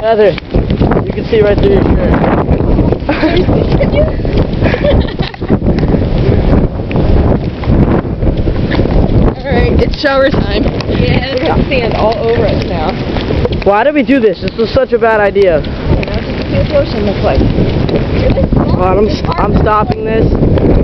Heather, you can see right through your shirt. Alright, it's shower time. Yeah, we got sand all over us now. Why did we do this? This was such a bad idea. I don't know, just to see what the ocean looks like. I'm stopping this.